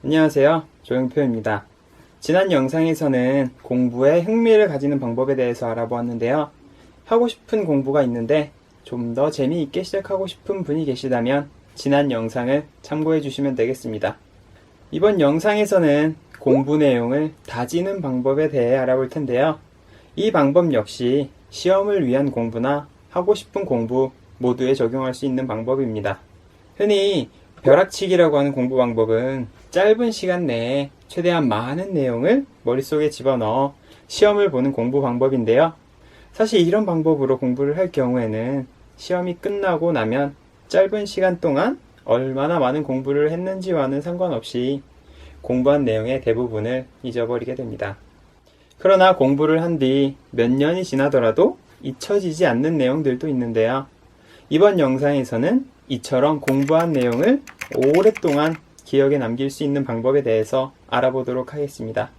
안녕하세요. 조용표입니다. 지난 영상에서는 공부에 흥미를 가지는 방법에 대해서 알아보았는데요. 하고 싶은 공부가 있는데 좀 더 재미있게 시작하고 싶은 분이 계시다면 지난 영상을 참고해 주시면 되겠습니다. 이번 영상에서는 공부 내용을 다지는 방법에 대해 알아볼 텐데요. 이 방법 역시 시험을 위한 공부나 하고 싶은 공부 모두에 적용할 수 있는 방법입니다. 흔히 벼락치기라고 하는 공부 방법은 짧은 시간 내에 최대한 많은 내용을 머릿속에 집어넣어 시험을 보는 공부 방법인데요. 사실 이런 방법으로 공부를 할 경우에는 시험이 끝나고 나면 짧은 시간 동안 얼마나 많은 공부를 했는지와는 상관없이 공부한 내용의 대부분을 잊어버리게 됩니다. 그러나 공부를 한 뒤 몇 년이 지나더라도 잊혀지지 않는 내용들도 있는데요. 이번 영상에서는 이처럼 공부한 내용을 오랫동안 기억에 남길 수 있는 방법에 대해서 알아보도록 하겠습니다.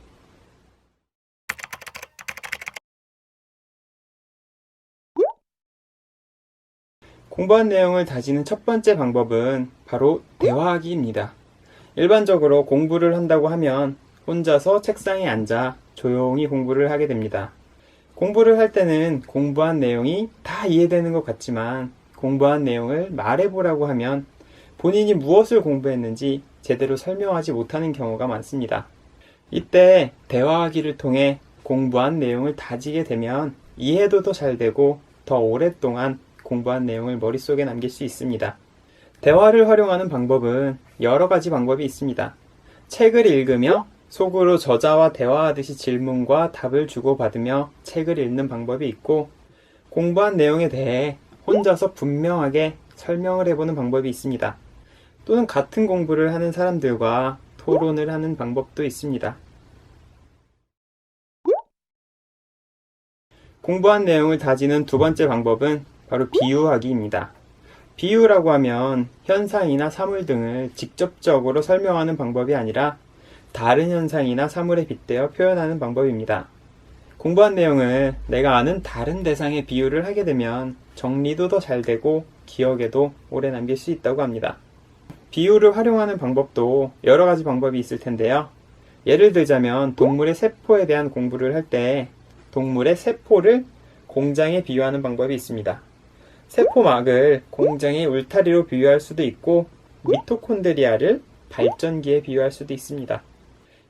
공부한 내용을 다지는 첫 번째 방법은 바로 대화하기입니다. 일반적으로 공부를 한다고 하면 혼자서 책상에 앉아 조용히 공부를 하게 됩니다. 공부를 할 때는 공부한 내용이 다 이해되는 것 같지만 공부한 내용을 말해보라고 하면 본인이 무엇을 공부했는지 제대로 설명하지 못하는 경우가 많습니다. 이때 대화하기를 통해 공부한 내용을 다지게 되면 이해도도 잘 되고 더 오랫동안 공부한 내용을 머릿속에 남길 수 있습니다. 대화를 활용하는 방법은 여러 가지 방법이 있습니다. 책을 읽으며 속으로 저자와 대화하듯이 질문과 답을 주고받으며 책을 읽는 방법이 있고, 공부한 내용에 대해 혼자서 분명하게 설명을 해보는 방법이 있습니다. 또는 같은 공부를 하는 사람들과 토론을 하는 방법도 있습니다. 공부한 내용을 다지는 두 번째 방법은 바로 비유하기입니다. 비유라고 하면 현상이나 사물 등을 직접적으로 설명하는 방법이 아니라 다른 현상이나 사물에 빗대어 표현하는 방법입니다. 공부한 내용을 내가 아는 다른 대상에 비유를 하게 되면 정리도 더 잘 되고 기억에도 오래 남길 수 있다고 합니다. 비유를 활용하는 방법도 여러 가지 방법이 있을 텐데요. 예를 들자면 동물의 세포에 대한 공부를 할 때 동물의 세포를 공장에 비유하는 방법이 있습니다. 세포막을 공장의 울타리로 비유할 수도 있고 미토콘드리아를 발전기에 비유할 수도 있습니다.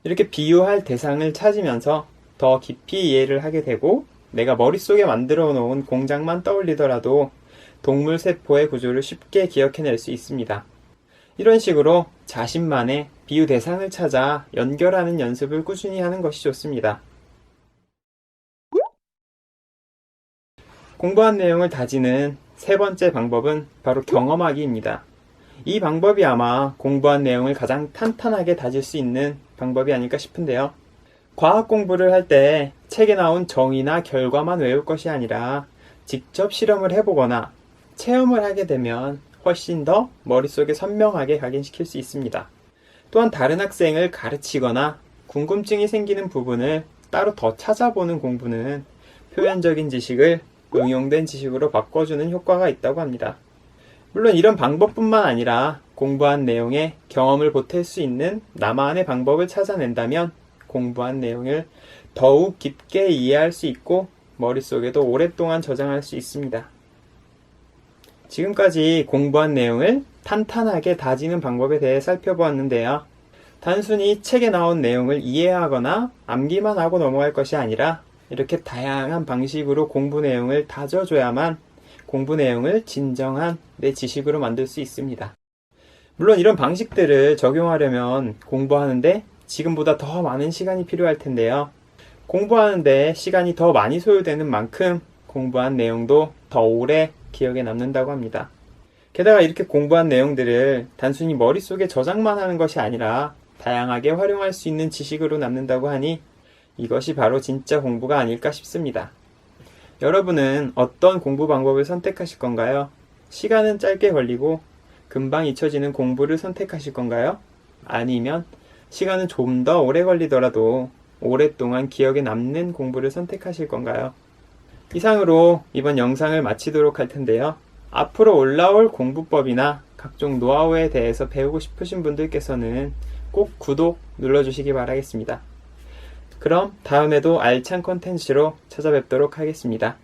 이렇게 비유할 대상을 찾으면서 더 깊이 이해를 하게 되고 내가 머릿속에 만들어 놓은 공장만 떠올리더라도 동물 세포의 구조를 쉽게 기억해낼 수 있습니다. 이런 식으로 자신만의 비유 대상을 찾아 연결하는 연습을 꾸준히 하는 것이 좋습니다. 공부한 내용을 다지는 세 번째 방법은 바로 경험하기입니다. 이 방법이 아마 공부한 내용을 가장 탄탄하게 다질 수 있는 방법이 아닐까 싶은데요. 과학 공부를 할 때 책에 나온 정의나 결과만 외울 것이 아니라 직접 실험을 해보거나 체험을 하게 되면 훨씬 더 머릿속에 선명하게 각인시킬 수 있습니다. 또한 다른 학생을 가르치거나 궁금증이 생기는 부분을 따로 더 찾아보는 공부는 표현적인 지식을 응용된 지식으로 바꿔주는 효과가 있다고 합니다. 물론 이런 방법뿐만 아니라 공부한 내용에 경험을 보탤 수 있는 나만의 방법을 찾아낸다면 공부한 내용을 더욱 깊게 이해할 수 있고 머릿속에도 오랫동안 저장할 수 있습니다. 지금까지 공부한 내용을 탄탄하게 다지는 방법에 대해 살펴보았는데요. 단순히 책에 나온 내용을 이해하거나 암기만 하고 넘어갈 것이 아니라 이렇게 다양한 방식으로 공부 내용을 다져줘야만 공부 내용을 진정한 내 지식으로 만들 수 있습니다. 물론 이런 방식들을 적용하려면 공부하는데 지금보다 더 많은 시간이 필요할 텐데요. 공부하는데 시간이 더 많이 소요되는 만큼 공부한 내용도 더 오래 기억에 남는다고 합니다. 게다가 이렇게 공부한 내용들을 단순히 머릿속에 저장만 하는 것이 아니라 다양하게 활용할 수 있는 지식으로 남는다고 하니 이것이 바로 진짜 공부가 아닐까 싶습니다. 여러분은 어떤 공부 방법을 선택하실 건가요? 시간은 짧게 걸리고 금방 잊혀지는 공부를 선택하실 건가요? 아니면 시간은 좀 더 오래 걸리더라도 오랫동안 기억에 남는 공부를 선택하실 건가요? 이상으로 이번 영상을 마치도록 할 텐데요. 앞으로 올라올 공부법이나 각종 노하우에 대해서 배우고 싶으신 분들께서는 꼭 구독 눌러주시기 바라겠습니다. 그럼 다음에도 알찬 콘텐츠로 찾아뵙도록 하겠습니다.